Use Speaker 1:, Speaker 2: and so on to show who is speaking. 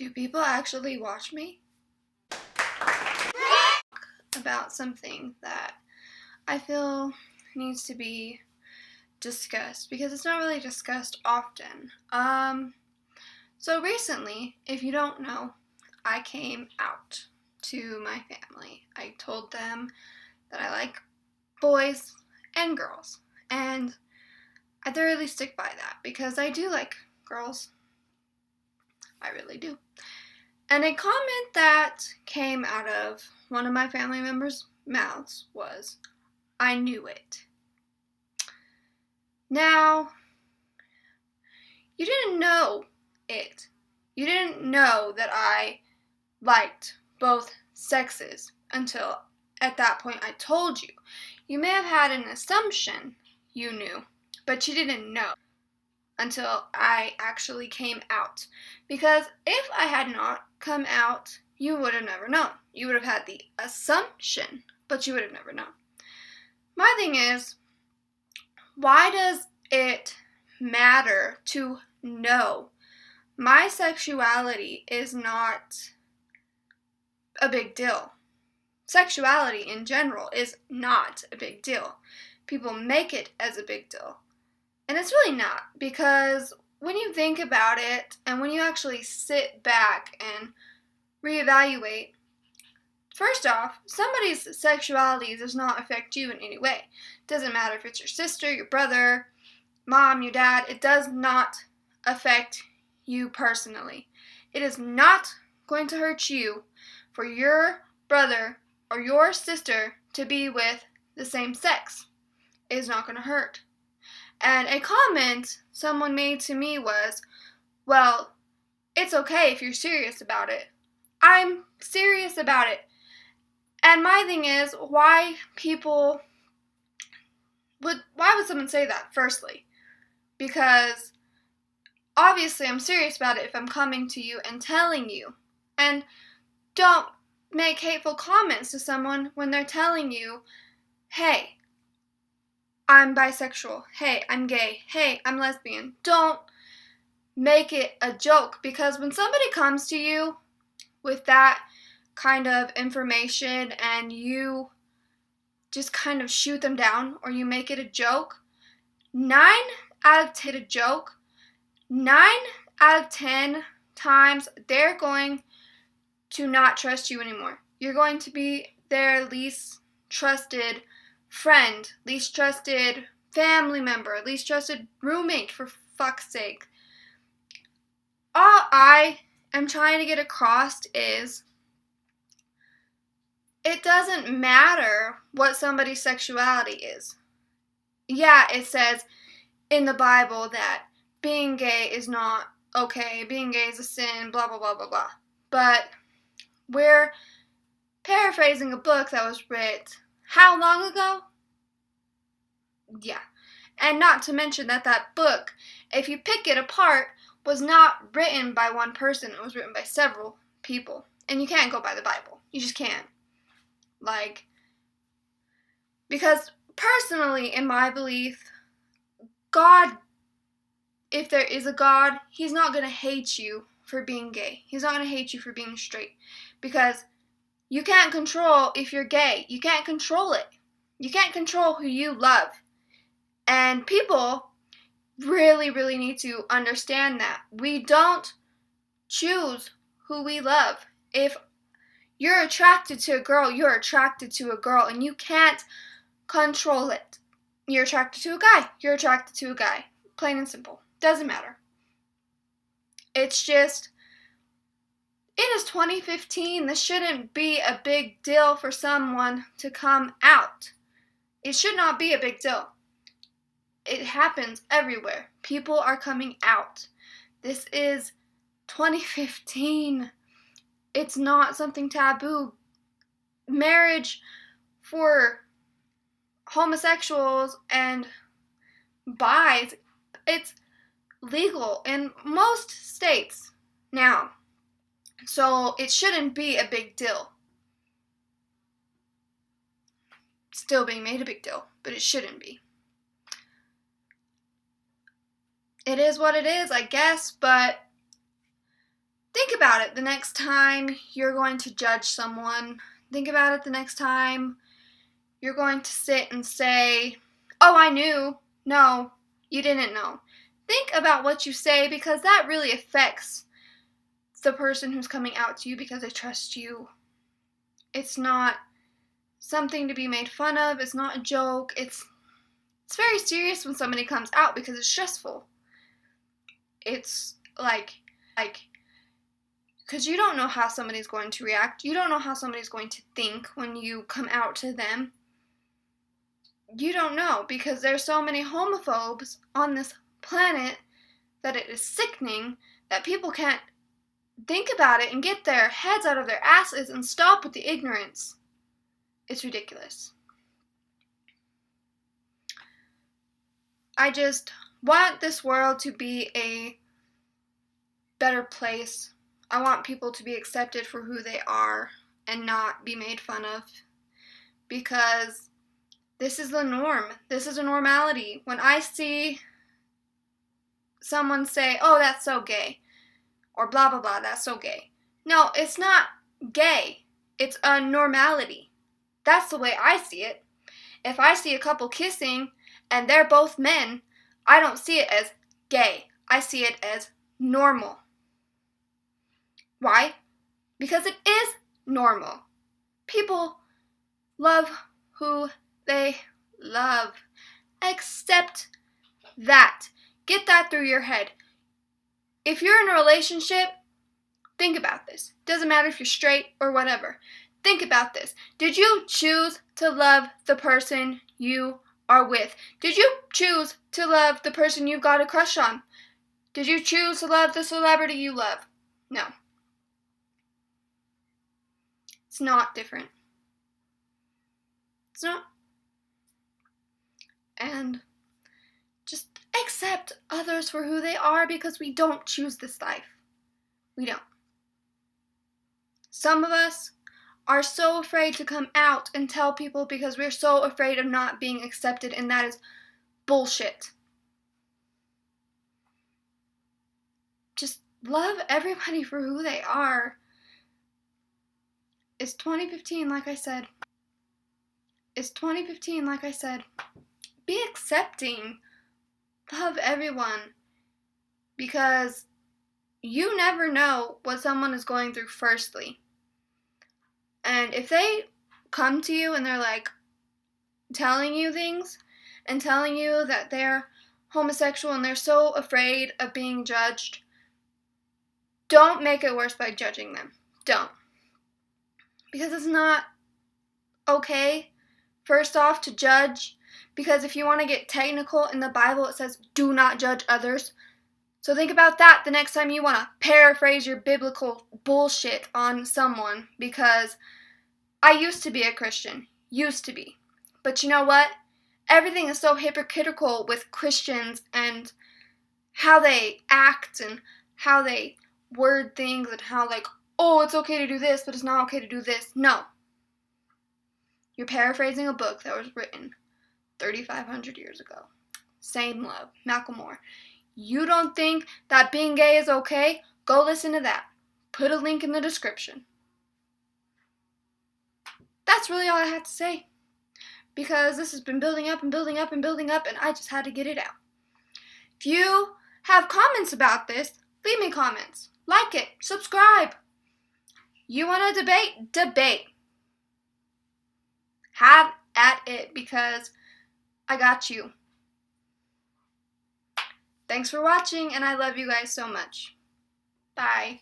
Speaker 1: Do people actually watch me? About something that I feel needs to be discussed because it's not really discussed often. So recently, if you don't know, I came out to my family. I told them that I like boys and girls, and I thoroughly stick by that because I do like girls. I really do. And a comment that came out of one of my family members' mouths was, "I knew it." Now, you didn't know it. You didn't know that I liked both sexes until at that point I told you. You may have had an assumption you knew, but you didn't know until I actually came out. Because if I had not come out, you would have never known. You would have had the assumption, but you would have never known. My thing is, why does it matter to know? My sexuality is not a big deal. Sexuality in general is not a big deal. People make it as a big deal. And it's really not, because when you think about it and when you actually sit back and reevaluate, first off, somebody's sexuality does not affect you in any way. It doesn't matter if it's your sister, your brother, mom, your dad. It does not affect you personally. It is not going to hurt you for your brother or your sister to be with the same sex. It is not going to hurt. And a comment someone made to me was, well, it's okay if you're serious about it. I'm serious about it. And my thing is, why would someone say that, firstly? Because obviously I'm serious about it if I'm coming to you and telling you. And don't make hateful comments to someone when they're telling you, hey, I'm bisexual. Hey, I'm gay. Hey, I'm lesbian. Don't make it a joke, because when somebody comes to you with that kind of information and you just kind of shoot them down or you make it a joke, 9 out of 10 times they're going to not trust you anymore. You're going to be their least trusted friend, least trusted family member, least trusted roommate, for fuck's sake. All I am trying to get across is, it doesn't matter what somebody's sexuality is. Yeah, it says in the Bible that being gay is not okay, being gay is a sin, blah, blah, blah, blah, blah. But we're paraphrasing a book that was written how long ago? Yeah. And not to mention that book, if you pick it apart, was not written by one person. It was written by several people. And you can't go by the Bible. You just can't. Because personally, in my belief, God, if there is a God, He's not going to hate you for being gay. He's not going to hate you for being straight. Because you can't control if you're gay. You can't control it. You can't control who you love. And people really, really need to understand that. We don't choose who we love. If you're attracted to a girl, you're attracted to a girl, and you can't control it. You're attracted to a guy, you're attracted to a guy. Plain and simple. Doesn't matter. It's just, it is 2015. This shouldn't be a big deal for someone to come out. It should not be a big deal. It happens everywhere. People are coming out. This is 2015. It's not something taboo. Marriage for homosexuals and bis, it's legal in most states now. So it shouldn't be a big deal. Still being made a big deal, but it shouldn't be. It is what it is, I guess, but think about it the next time you're going to judge someone. Think about it the next time you're going to sit and say, "Oh, I knew." No, you didn't know. Think about what you say, because that really affects the person who's coming out to you because they trust you. It's not something to be made fun of. It's not a joke. It's very serious when somebody comes out because it's stressful. It's like, because you don't know how somebody's going to react. You don't know how somebody's going to think when you come out to them. You don't know, because there's so many homophobes on this planet that it is sickening that people can't think about it and get their heads out of their asses and stop with the ignorance. It's ridiculous. I just want this world to be a better place. I want people to be accepted for who they are and not be made fun of, because this is the norm. This is a normality. When I see someone say, "Oh, that's so gay," or blah, blah, blah, "that's so gay." No, it's not gay. It's a normality. That's the way I see it. If I see a couple kissing and they're both men, I don't see it as gay. I see it as normal. Why? Because it is normal. People love who they love. Accept that. Get that through your head. If you're in a relationship, think about this. Doesn't matter if you're straight or whatever. Think about this. Did you choose to love the person you are with? Did you choose to love the person you've got a crush on? Did you choose to love the celebrity you love? No. It's not different. It's not. And just accept others for who they are, because we don't choose this life. We don't. Some of us are so afraid to come out and tell people because we're so afraid of not being accepted, and that is bullshit. Just love everybody for who they are. It's 2015, like I said. It's 2015, like I said. Be accepting. Love everyone. Because you never know what someone is going through, firstly. And if they come to you and they're like telling you things and telling you that they're homosexual and they're so afraid of being judged, don't make it worse by judging them. Don't. Because it's not okay, first off, to judge. Because if you want to get technical, in the Bible it says, "Do not judge others." So think about that the next time you want to paraphrase your biblical bullshit on someone. Because I used to be a Christian. Used to be. But you know what? Everything is so hypocritical with Christians and how they act and how they word things and how, like, "Oh, it's okay to do this, but it's not okay to do this." No. You're paraphrasing a book that was written 3,500 years ago. Same love. Macklemore. You don't think that being gay is okay? Go listen to that. Put a link in the description. That's really all I had to say. Because this has been building up and building up and building up, and I just had to get it out. If you have comments about this, leave me comments. Like it. Subscribe. You want to debate? Debate. Have at it, because I got you. Thanks for watching, and I love you guys so much. Bye.